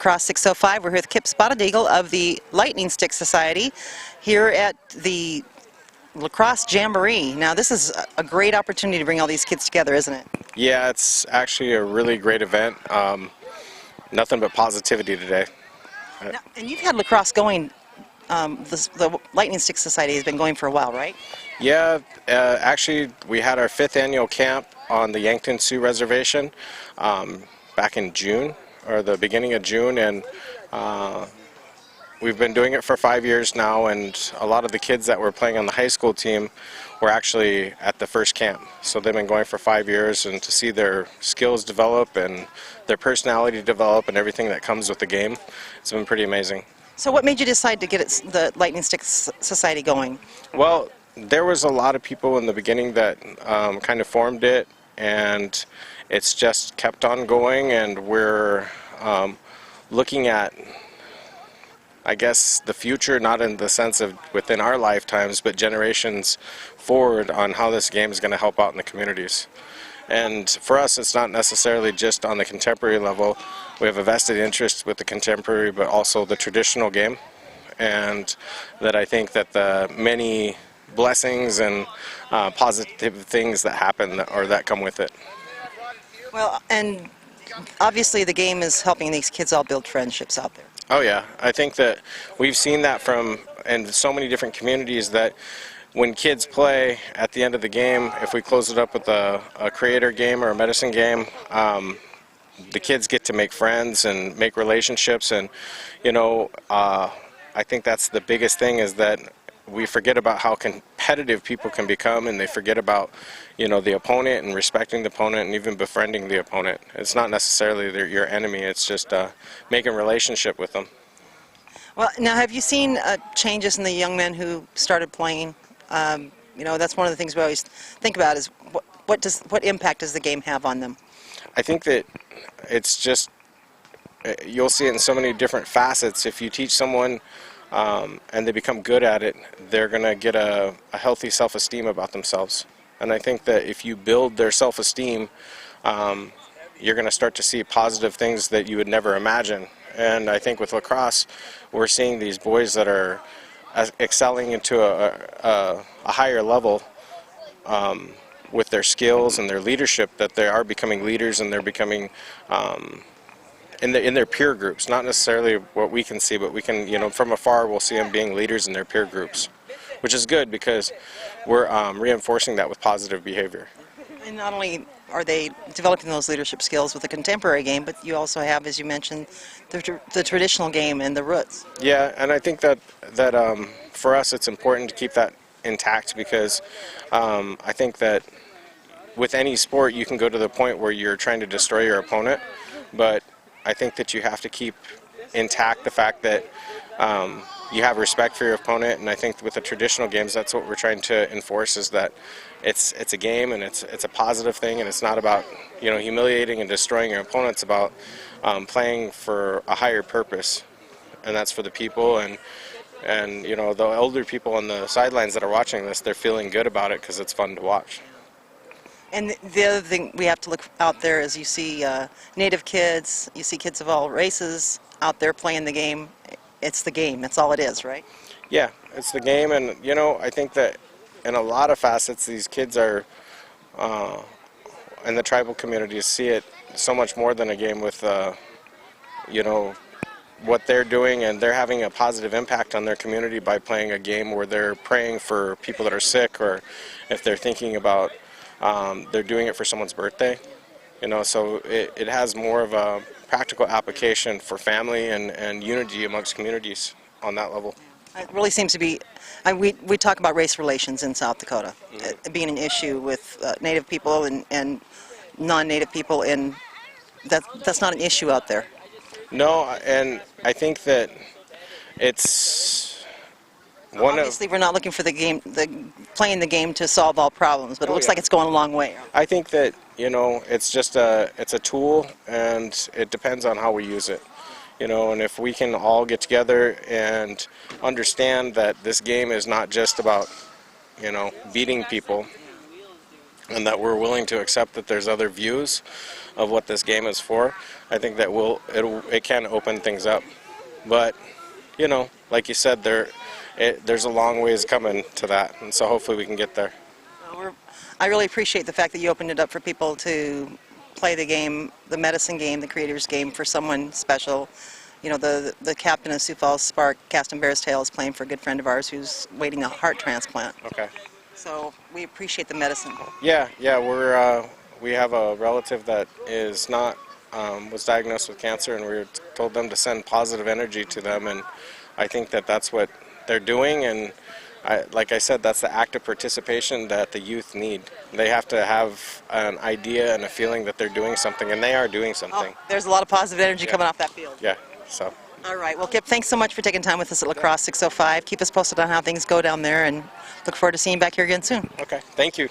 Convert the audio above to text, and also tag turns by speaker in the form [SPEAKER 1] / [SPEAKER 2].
[SPEAKER 1] Lacrosse 605. We're here with Kip Spotted Eagle of the Lightning Stick Society here at the Lacrosse Jamboree. Now, this is a great opportunity to bring all these kids together, isn't it?
[SPEAKER 2] Yeah, it's actually a really great event. Nothing but positivity today.
[SPEAKER 1] Now, and you've had lacrosse going, the Lightning Stick Society has been going for a while, right?
[SPEAKER 2] Yeah, actually, we had our 5th annual camp on the Yankton Sioux Reservation back in June, or the beginning of June, and we've been doing it for 5 years now, and a lot of the kids that were playing on the high school team were actually at the first camp. So they've been going for 5 years, and to see their skills develop and their personality develop and everything that comes with the game, it's been pretty amazing.
[SPEAKER 1] So what made you decide to get the Lightning Stick Society going?
[SPEAKER 2] Well, there was a lot of people in the beginning that kind of formed it, and it's just kept on going, and we're looking at, I guess, the future, not in the sense of within our lifetimes, but generations forward on how this game is going to help out in the communities. And for us, it's not necessarily just on the contemporary level. We have a vested interest with the contemporary, but also the traditional game. And that I think that the many blessings and positive things that happen or that come with it.
[SPEAKER 1] Well, and obviously the game is helping these kids all build friendships out there.
[SPEAKER 2] Oh yeah, I think that we've seen that in so many different communities, that when kids play at the end of the game, if we close it up with a creator game or a medicine game, the kids get to make friends and make relationships, and I think that's the biggest thing, is that we forget about how competitive people can become, and they forget about the opponent and respecting the opponent and even befriending the opponent. It's not necessarily your enemy, it's just making a relationship with them.
[SPEAKER 1] Well, now, have you seen changes in the young men who started playing? That's one of the things we always think about, is what impact does the game have on them?
[SPEAKER 2] I think that it's just, you'll see it in so many different facets. If you teach someone and they become good at it, they're going to get a healthy self-esteem about themselves. And I think that if you build their self-esteem, you're going to start to see positive things that you would never imagine. And I think with lacrosse, we're seeing these boys that are excelling into a higher level with their skills and their leadership, that they are becoming leaders, and they're becoming in their peer groups, not necessarily what we can see, but we can, from afar, we'll see them being leaders in their peer groups, which is good because we're reinforcing that with positive behavior.
[SPEAKER 1] And not only are they developing those leadership skills with the contemporary game, but you also have, as you mentioned, the traditional game and the roots.
[SPEAKER 2] Yeah, and I think that for us it's important to keep that intact, because I think that with any sport you can go to the point where you're trying to destroy your opponent, but I think that you have to keep intact the fact that you have respect for your opponent. And I think with the traditional games, that's what we're trying to enforce, is that it's a game, and it's a positive thing, and it's not about humiliating and destroying your opponent. It's about playing for a higher purpose, and that's for the people. And the older people on the sidelines that are watching this, they're feeling good about it because it's fun to watch.
[SPEAKER 1] And the other thing we have to look out there is you see Native kids, you see kids of all races out there playing the game. It's the game. That's all it is, right?
[SPEAKER 2] Yeah, it's the game, and I think that in a lot of facets, these kids are, in the tribal communities, see it so much more than a game with, what they're doing, and they're having a positive impact on their community by playing a game where they're praying for people that are sick, or if they're thinking about, they're doing it for someone's birthday. So it has more of a practical application for family and unity amongst communities on that level.
[SPEAKER 1] It really seems to be, we talk about race relations in South Dakota, being an issue with Native people and non-Native people, and that's not an issue out there.
[SPEAKER 2] No, and I think that it's
[SPEAKER 1] obviously we're not looking for the game, playing the game to solve all problems, but it looks like it's going a long way.
[SPEAKER 2] I think that it's just it's a tool, and it depends on how we use it. And if we can all get together and understand that this game is not just about beating people, and that we're willing to accept that there's other views of what this game is for, I think that it can open things up. But, you know, like you said, there's a long ways coming to that, and so hopefully we can get there.
[SPEAKER 1] I really appreciate the fact that you opened it up for people to play the game, the medicine game, the creator's game for someone special. You know, the captain of Sioux Falls Spark, Cast and Bear's Tail, is playing for a good friend of ours who's waiting a heart transplant.
[SPEAKER 2] Okay.
[SPEAKER 1] So we appreciate the medicine.
[SPEAKER 2] Yeah, we have a relative that is not was diagnosed with cancer, and we told them to send positive energy to them, and I think that that's what they're doing, and like I said, that's the active participation that the youth need. They have to have an idea and a feeling that they're doing something, and they are doing something.
[SPEAKER 1] Oh, there's a lot of positive energy coming off that field.
[SPEAKER 2] Yeah, so.
[SPEAKER 1] All right. Well, Kip, thanks so much for taking time with us at Lacrosse 605. Keep us posted on how things go down there, and look forward to seeing you back here again soon.
[SPEAKER 2] Okay, thank you.